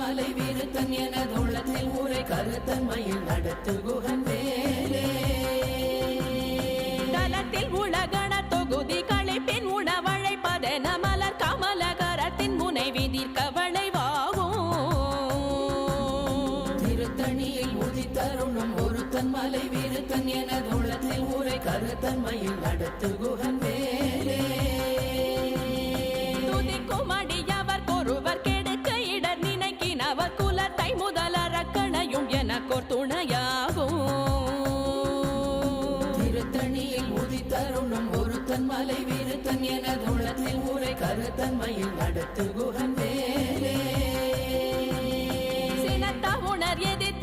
மலை வீருத்தன் எனதுள்ளத்தில் ஊரை கருத்தன்மையில் நடத்து குகன் வேலே தலத்தில் உலகண தொகுதி களைப்பின் உணவழைப்பதென மலர் கமலகரத்தின் முனை விதிர்கவளை வாகும் திருத்தணியில் உதித்தருணும் ஒருத்தன் மலை வீருத்தன் எனதுள்ளத்தில் ஊரை கருத்தன்மையில் நடத்து குகன் வேலே துதிக்கும் அடியவர் ஒருவர் கெடுக்க இடர் நினைக்கினவர் குலத்தை முதலறக்கணையும் எனக்கோர் துணையாகும் திருத்தணியில் உதித்தருணும் ஒருத்தன் மலை வீருத்தன் எனதுள்ளத்தில் ஊரை கருத்தன்மையில் நடத்து குகன் வேலே சினத்த உணர் எதிர்